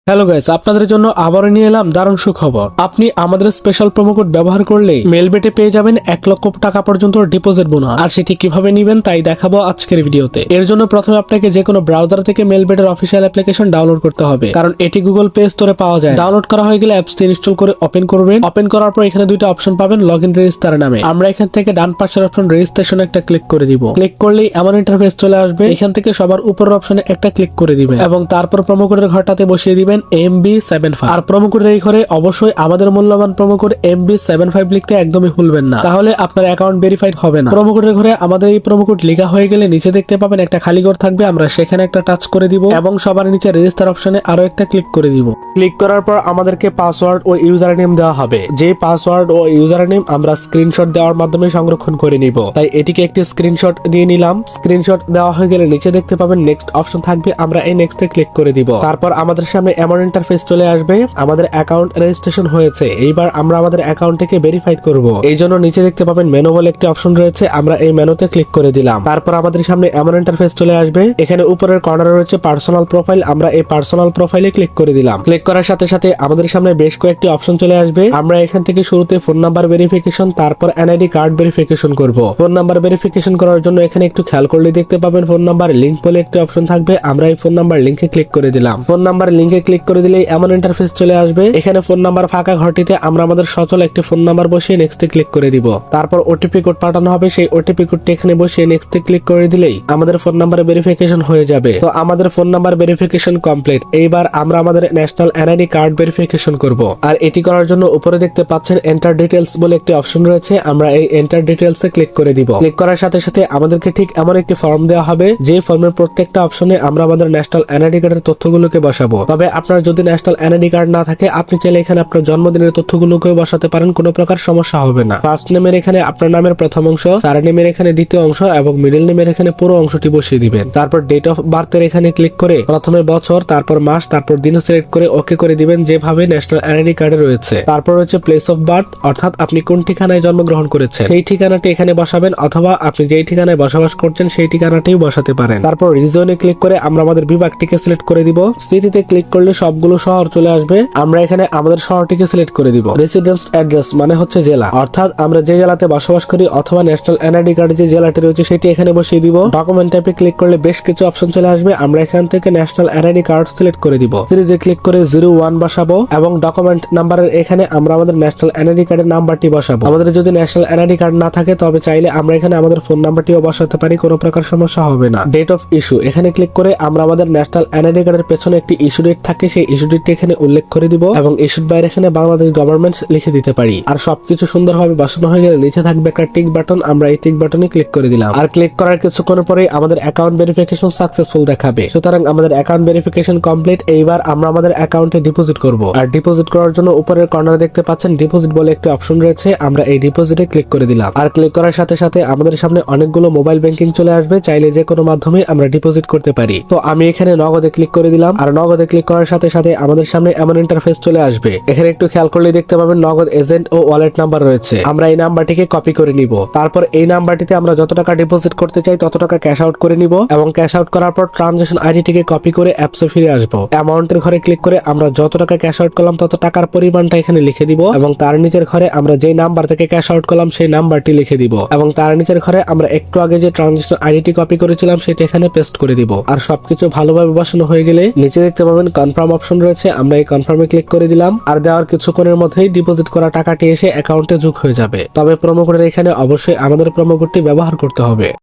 Hello guys, আপনাদের জন্য আবারও নিয়ে এলাম দারুণ সুখবর। আপনি আমাদের স্পেশাল প্রোমো কোড ব্যবহার করলে মেলবেটে পেয়ে যাবেন 1 লক্ষ টাকা পর্যন্ত ডিপোজিট বোনাস। আর সেটি কিভাবে নেবেন তাই দেখাবো আজকের ভিডিওতে। এর জন্য প্রথমে আপনাকে যে কোনো ব্রাউজার থেকে মেলবেটের অফিসিয়াল অ্যাপ্লিকেশন ডাউনলোড করতে হবে, কারণ এটি গুগল প্লে স্টোরে পাওয়া যায়। ডাউনলোড করা হয়ে গেলে অ্যাপসটি ইনস্টল করে ওপেন করবেন। ওপেন করার পর এখানে দুইটা অপশন পাবেন, লগইন রেজিস্টার নামে। আমরা এখান থেকে ডান পাশের অপশন রেজিস্ট্রেশন একটা ক্লিক করে দিব। ক্লিক করলেই এমন ইন্টারফেস চলে আসবে। এখান থেকে সবার উপরের অপশনে একটা ক্লিক করে দিবেন এবং তারপর প্রোমো কোডের ঘরটাতে বসিয়ে দিবেন MB75। আর প্রোমো কোডের এই ঘরে অবশ্যই আমাদের মূল্যবান প্রোমো কোড MB75 লিখতে একদমই ভুলবেন না, তাহলে আপনার অ্যাকাউন্ট ভেরিফাইড হবে না। প্রোমো কোডের ঘরে আমাদের এই প্রোমো কোড লেখা হয়ে গেলে নিচে দেখতে পাবেন একটা খালি ঘর থাকবে, আমরা সেখানে একটা টাচ করে দিব এবং সবার নিচে রেজিস্টার অপশনে আরো একটা ক্লিক করে দিব। ক্লিক করার পর আমাদেরকে পাসওয়ার্ড ও ইউজার নেম দেওয়া হবে। যে পাসওয়ার্ড ও ইউজার নেম আমরা স্ক্রিনশট দেওয়ার মাধ্যমে সংরক্ষণ করে নিব, তাই এটিকে একটি স্ক্রিনশট দিয়ে নিলাম। স্ক্রিনশট দেওয়া হয়ে গেলে নিচে দেখতে পাবেন নেক্সট অপশন থাকবে, আমরা এই নেক্সটে ক্লিক করে দিব। তারপর আমাদের সামনে এমন ইন্টারফেস চলে আসবে, আমাদের অ্যাকাউন্ট রেজিস্ট্রেশন হয়েছে। এইবার আমরা আমাদের অ্যাকাউন্টটিকে ভেরিফাইড করব। এই জন্য নিচে দেখতে পাবেন মেনু বলে একটি অপশন রয়েছে, আমরা এই মেনুতে ক্লিক করে দিলাম। তারপর আমাদের সামনে এমন ইন্টারফেস চলে আসবে, এখানে উপরের কর্নারে রয়েছে পার্সোনাল প্রোফাইল, আমরা এই পার্সোনাল প্রোফাইলে ক্লিক করে দিলাম। ক্লিক করার সাথে সাথে আমাদের সামনে বেশ কয়েকটি অপশন চলে আসবে। আমরা এখান থেকে শুরুতে ফোন নাম্বার ভেরিফিকেশন, তারপর এনআইডি কার্ড ভেরিফিকেশন করব। ফোন নাম্বার ভেরিফিকেশন করার জন্য এখানে একটু খেয়াল করলে দেখতে পাবেন ফোন নাম্বার লিংক বলে একটি অপশন থাকবে, আমরা এই ফোন নাম্বার লিংকে ক্লিক করে দিলাম। ফোন নাম্বার লিংকে ক্লিক করে দিলেই এমন ইন্টারফেস চলে আসবে, এখানে ফোন নাম্বার ফাঁকা ঘরটিতে আমরা আমাদের সচল একটি ফোন নাম্বার বসিয়ে নেক্সটে ক্লিক করে দিব। তারপর ওটিপি কোড পাঠানো হবে, সেই ওটিপি কোডটি এখানে বসিয়ে নেক্সটে ক্লিক করে দিলেই আমাদের ফোন নাম্বার ভেরিফিকেশন হয়ে যাবে। তো আমাদের ফোন নাম্বার ভেরিফিকেশন কমপ্লিট। এইবার আমরা আমাদের ন্যাশনাল এনআইডি কার্ড ভেরিফিকেশন করব। আর এটি করার জন্য উপরে দেখতে পাচ্ছেন এন্টার ডিটেইলস বলে একটি অপশন রয়েছে, আমরা এই এন্টার ডিটেইলস এ ক্লিক করে দিব। ক্লিক করার সাথে সাথে আমাদেরকে ঠিক এমন একটি ফর্ম দেওয়া হবে, যে ফর্মের প্রত্যেকটা অপশনে আমরা আমাদের ন্যাশনাল এনআইডি কার্ডের তথ্যগুলোকে বসাবো। তবে আপনার যদি ন্যাশনাল এনআইডি কার্ড না থাকে, আপনি চাইলে এখানে আপনার জন্মদিনের তথ্যগুলোকে বসাতে পারেন, কোনো প্রকার সমস্যা হবে না। ফার্স্ট নেমের এখানে আপনার নামের প্রথম অংশ, সারনেমের এখানে দ্বিতীয় অংশ এবং মিডল নেমের এখানে পুরো অংশটি বসিয়ে দিবেন। তারপর ডেট অফ বার্থের এখানে ক্লিক করে প্রথমে বছর, তারপর মাস, তারপর দিন সিলেক্ট করে ওকে করে দিবেন, যেভাবে ন্যাশনাল এনআইডি কার্ডে রয়েছে। তারপর রয়েছে প্লেস অফ বার্থ, অর্থাৎ আপনি কোন ঠিকানায় জন্মগ্রহণ করেছেন সেই ঠিকানাটি এখানে বসাবেন, অথবা আপনি যেই ঠিকানায় বসবাস করছেন সেই ঠিকানাটিও বসাতে পারেন। তারপর রিজনে ক্লিক করে আমরা আমাদের বিভাগটিকে সিলেক্ট করে দিব। সিটিতে ক্লিক করলে সবগুলো শহর চলে আসবে, আমরা এখানে আমাদের শহরটিকে সিলেক্ট করে দিব। রেসিডেন্স অ্যাড্রেস মানে হচ্ছে জেলা, অর্থাৎ আমরা যে জেলাতে বসবাস করি অথবা ন্যাশনাল এনআইডি কার্ডে যে জেলাটি রয়েছে সেটি এখানে বসিয়ে দিব। ডকুমেন্ট টাইপে ক্লিক করলে বেশ কিছু অপশন চলে আসবে, আমরা এখান থেকে ন্যাশনাল এনআইডি কার্ড সিলেক্ট করে দিব। সিরিজে ক্লিক করে 01 বসাবো এবং ডকুমেন্ট নাম্বারের এখানে আমরা আমাদের ন্যাশনাল এনআইডি কার্ডের নাম্বারটি বসাবো। আমাদের যদি ন্যাশনাল এনআইডি কার্ড না থাকে তবে চাইলে আমরা এখানে আমাদের ফোন নাম্বারটিও বসাতে পারি, কোনো প্রকার সমস্যা হবে না। ডেট অফ ইস্যু এখানে ক্লিক করে আমরা আমাদের ন্যাশনাল এনআইডি কার্ডের পেছনে একটি ইস্যু ডেট থাকে, সেই ইস্যু ডেটটি এখানে উল্লেখ করে দিব এবং ইস্যুড বাই এখানে বাংলাদেশ গভর্নমেন্ট লিখে দিতে পারি। আর সবকিছু সুন্দরভাবে বসানো হয়ে গেলে নিচে থাকবে একটা টিক বাটন, আমরা এই টিক বাটনে ক্লিক করে দিলাম। আর ক্লিক করার কিছুক্ষণ পরে আমাদের অ্যাকাউন্ট ভেরিফিকেশন সাকসেসফুল দেখাবে। সুতরাং আমাদের অ্যাকাউন্ট ভেরিফিকেশন কমপ্লিট। এইবার আমরা আমাদের অ্যাকাউন্টে ডিপোজিট করব। আর ডিপোজিট করার জন্য উপরের কর্নারে দেখতে পাচ্ছেন ডিপোজিট বলে একটি অপশন রয়েছে, আমরা এই ডিপোজিটে ক্লিক করে দিলাম। আর ক্লিক করার সাথে সাথে আমাদের সামনে অনেকগুলো মোবাইল ব্যাংকিং চলে আসবে, চাইলে যে কোনো মাধ্যমে আমরা ডিপোজিট করতে পারি। তো আমি এখানে নগদে ক্লিক করে দিলাম। আর নগদে ক্লিক করার সাথে সাথে আমাদের সামনে এমন ইন্টারফেস চলে আসবে, এখানে একটু খেয়াল করলে দেখতে পাবেন নগদ এজেন্ট ও ওয়ালেট নাম্বার রয়েছে, আমরা এই নাম্বারটিকে কপি করে নিব। তারপর এই নাম্বারটিতে আমরা যত টাকা ডিপোজিট করতে চাই তত টাকা ক্যাশ আউট করে নিব এবং ক্যাশ আউট করার পর ট্রানজাকশন আইডিটিকে কপি করে অ্যাপসে ফিরে আসবো। অ্যামাউন্টের ঘরে ক্লিক করে আমরা যত টাকা ক্যাশ আউট করলাম তত টাকার পরিমাণটা এখানে লিখে দিব এবং তার নিচের ঘরে আমরা যেই নাম্বার থেকে ক্যাশ আউট করলাম সেই নাম্বারটি লিখে দিব এবং তার নিচের ঘরে আমরা একটু আগে যে ট্রানজাকশন আইডিটি কপি করেছিলাম সেটা এখানে পেস্ট করে দিব। আর সবকিছু ভালোভাবে বসানো হয়ে গেলে নিচে দেখতে পাবেন কনফার্ম অপশন রয়েছে, আমরা এই কনফার্মে ক্লিক করে দিলাম। আর দেওয়ার কিছুক্ষণের মধ্যেই ডিপোজিট করা টাকাটি এসে অ্যাকাউন্টে যোগ হয়ে যাবে। তবে প্রোমো কোডের এখানে অবশ্যই আমাদের প্রোমো কোডটি ব্যবহার করতে হবে।